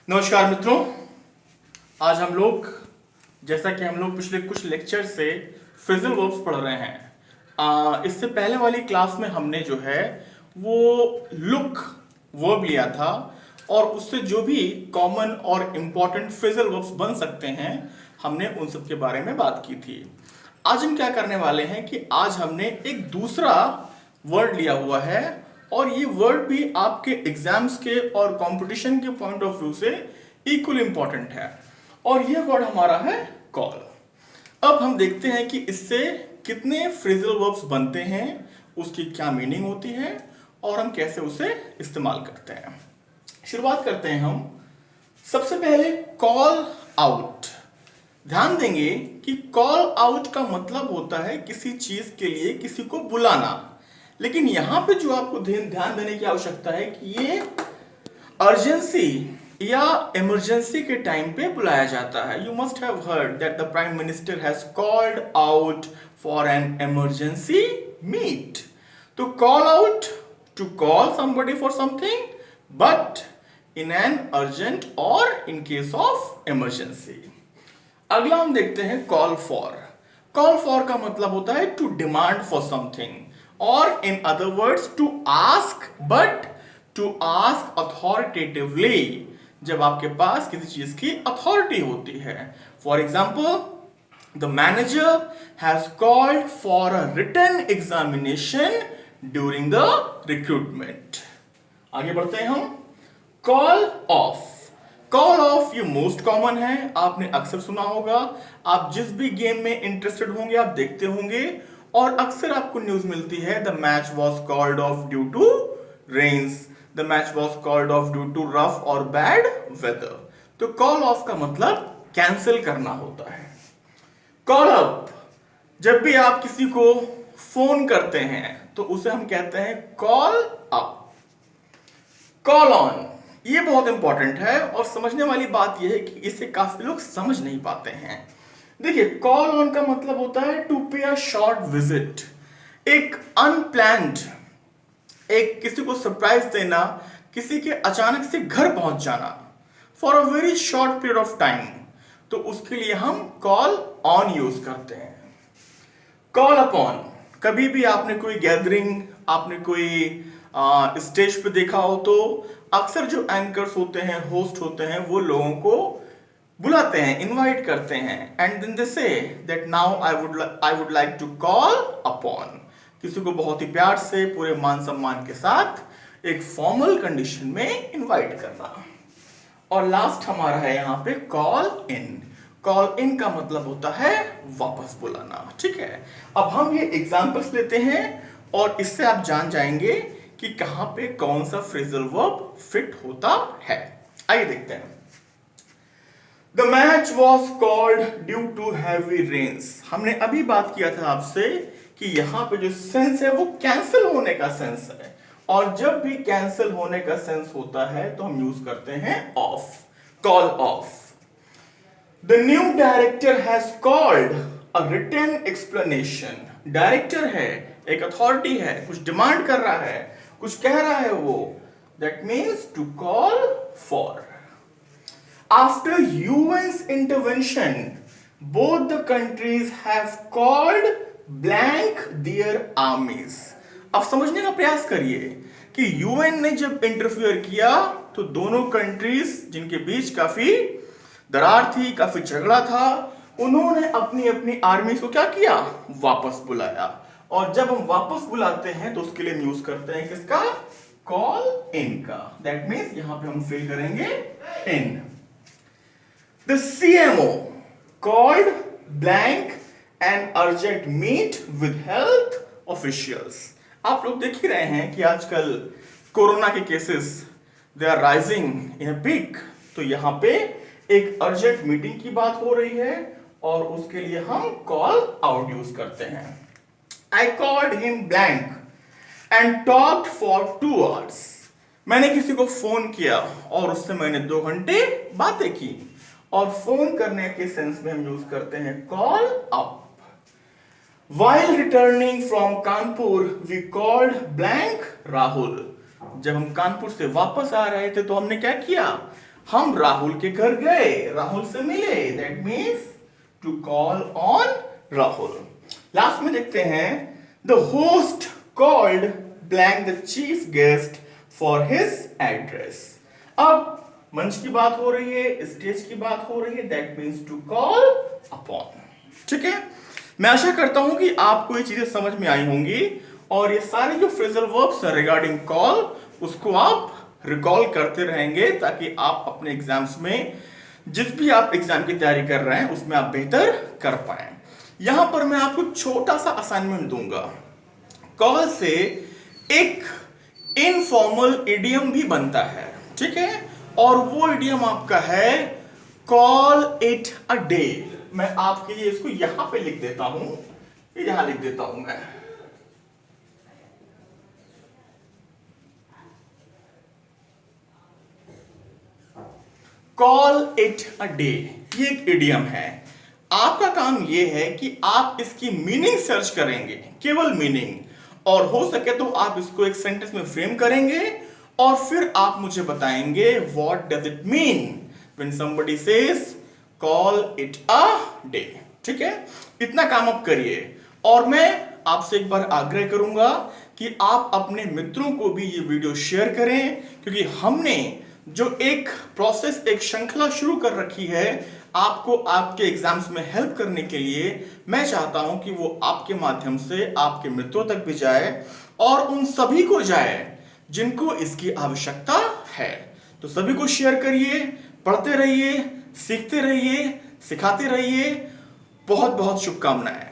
नमस्कार मित्रों। आज हम लोग जैसा कि हम लोग पिछले कुछ लेक्चर से फ्रेजल वर्ब्स पढ़ रहे हैं। इससे पहले वाली क्लास में हमने जो है वो लुक वर्ब लिया था और उससे जो भी कॉमन और इम्पॉर्टेंट फ्रेजल वर्ब्स बन सकते हैं हमने उन सब के बारे में बात की थी। आज हम क्या करने वाले हैं कि आज हमने एक दूसरा वर्ड लिया हुआ है और ये वर्ड भी आपके एग्जाम्स के और कंपटीशन के पॉइंट ऑफ व्यू से इक्वल इंपॉर्टेंट है और ये वर्ड हमारा है कॉल। अब हम देखते हैं कि इससे कितने फ्रेजल वर्ब्स बनते हैं, उसकी क्या मीनिंग होती है और हम कैसे उसे इस्तेमाल करते हैं। शुरुआत करते हैं हम सबसे पहले कॉल आउट। ध्यान देंगे कि कॉल आउट का मतलब होता है किसी चीज के लिए किसी को बुलाना, लेकिन यहां पे जो आपको ध्यान देने की आवश्यकता है कि ये अर्जेंसी या इमरजेंसी के टाइम पे बुलाया जाता है। You must have heard that the prime minister has called out for an emergency meet. तो call out, to call somebody for something but in an urgent or in case of emergency। अगला हम देखते हैं call for. Call for का मतलब होता है to demand for something और in other words to ask, but to ask authoritatively, जब आपके पास किसी चीज की अथॉरिटी होती है। For example the manager has called for a written examination during the recruitment. आगे बढ़ते हैं हम कॉल ऑफ। कॉल ऑफ ये मोस्ट कॉमन है, आपने अक्सर सुना होगा। आप जिस भी गेम में इंटरेस्टेड होंगे आप देखते होंगे और अक्सर आपको न्यूज मिलती है the match was called off due to rains, the match was called off due to rough और बैड वेदर। तो कॉल ऑफ का मतलब कैंसिल करना होता है। कॉल अप, जब भी आप किसी को फोन करते हैं तो उसे हम कहते हैं कॉल अप। कॉल ऑन, ये बहुत इंपॉर्टेंट है और समझने वाली बात यह है कि इसे काफी लोग समझ नहीं पाते हैं। देखिए कॉल ऑन का मतलब होता है टू पे अ शॉर्ट विजिट, एक अनप्लैन्ड, एक किसी को सरप्राइज देना, किसी के अचानक से घर पहुंच जाना for a very short period of time, तो उसके लिए हम कॉल ऑन यूज करते हैं। कॉल अपॉन, कभी भी आपने कोई गैदरिंग, आपने कोई स्टेज पे देखा हो तो अक्सर जो एंकर्स होते हैं, होस्ट होते हैं, वो लोगों को बुलाते हैं, इनवाइट करते हैं and then they say that now I would like to call upon. किसी को बहुत ही प्यार से पूरे मान सम्मान के साथ एक फॉर्मल कंडीशन में इनवाइट करना। और लास्ट हमारा है यहाँ पे कॉल इन। कॉल इन का मतलब होता है वापस बुलाना। ठीक है, अब हम ये एग्जांपल्स लेते हैं और इससे आप जान जाएंगे कि कहां पे कौन सा फ्रेजल वर्ब फिट होता है। आइए देखते हैं। The match was called due to heavy rains. हमने अभी बात किया था आपसे कि यहां पे जो सेंस है वो कैंसिल होने का सेंस है और जब भी कैंसिल होने का सेंस होता है तो हम यूज करते हैं off, call off. The new director has called a written explanation. Director है, एक अथॉरिटी है, कुछ डिमांड कर रहा है, कुछ कह रहा है वो, that means to call for. After UN's intervention, both the countries have called blank their armies। अब समझने का प्रयास करिए कि यूएन ने जब इंटरफियर किया तो दोनों कंट्रीज जिनके बीच काफी दरार थी, काफी झगड़ा था, उन्होंने अपनी अपनी आर्मी को क्या किया, वापस बुलाया। और जब हम वापस बुलाते हैं तो उसके लिए हम यूज करते हैं किसका, कॉल इन का। दैट मीन्स यहां पे हम फिल करेंगे in. The CMO called blank an urgent meet with health officials। आप लोग देख ही रहे हैं कि आजकल कोरोना के cases they are rising in a peak, तो यहां पे एक अर्जेंट मीटिंग की बात हो रही है और उसके लिए हम कॉल आउट यूज करते हैं। I called him blank and talked for 2 hours। मैंने किसी को फोन किया और उससे मैंने 2 घंटे बातें की और फोन करने के सेंस में हम यूज करते हैं call up. While returning from Kanpur we called blank Rahul. जब हम कानपुर से वापस आ रहे थे तो हमने क्या किया, हम राहुल के घर गए, राहुल से मिले, that means to call on Rahul. Last में देखते हैं the host called blank the chief guest for his address. अब मंच की बात हो रही है, स्टेज की बात हो रही है, that means to call upon. ठीक है, मैं आशा करता हूं कि आपको ये चीजें समझ में आई होंगी और ये सारे जो फ्रेजल वर्ब्स हैं रिगार्डिंग कॉल उसको आप रिकॉल करते रहेंगे ताकि आप अपने एग्जाम्स में जिस भी आप एग्जाम की तैयारी कर रहे हैं उसमें आप बेहतर कर पाए। यहां पर मैं आपको छोटा सा असाइनमेंट दूंगा। कॉल से एक इनफॉर्मल इडियम भी बनता है, ठीक है, और वो इडियम आपका है कॉल इट अ डे। मैं आपके लिए इसको यहां पे लिख देता हूं, यहां लिख देता हूं मैं। कॉल इट अ डे, ये एक इडियम है। आपका काम ये है कि आप इसकी मीनिंग सर्च करेंगे, केवल मीनिंग, और हो सके तो आप इसको एक सेंटेंस में फ्रेम करेंगे और फिर आप मुझे बताएंगे what does it mean when somebody says call it a day. ठीक है, इतना काम आप करिए और मैं आपसे एक बार आग्रह करूंगा कि आप अपने मित्रों को भी ये वीडियो शेयर करें, क्योंकि हमने जो एक प्रोसेस, एक श्रृंखला शुरू कर रखी है आपको आपके एग्जाम्स में हेल्प करने के लिए, मैं चाहता हूं कि वो आपके माध्यम से आपके मित्रों तक भी जाए और उन सभी को जाए जिनको इसकी आवश्यकता है। तो सभी को शेयर करिए, पढ़ते रहिए, सीखते रहिए, सिखाते रहिए। बहुत बहुत शुभकामनाएं।